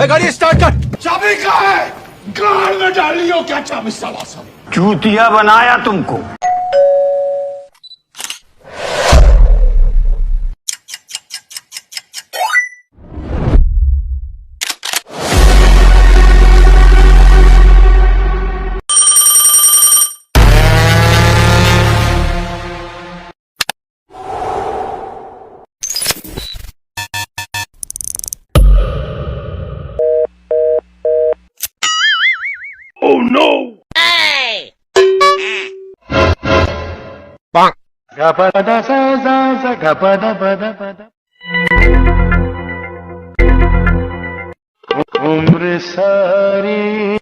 गाड़ी स्टार्ट कर। चाबी कहाँ है? कार में डाली हो क्या चाबी साला सब? चूतिया बनाया तुमको। Oh no! Gapada sa sa sa gapada pada pada. Umr sari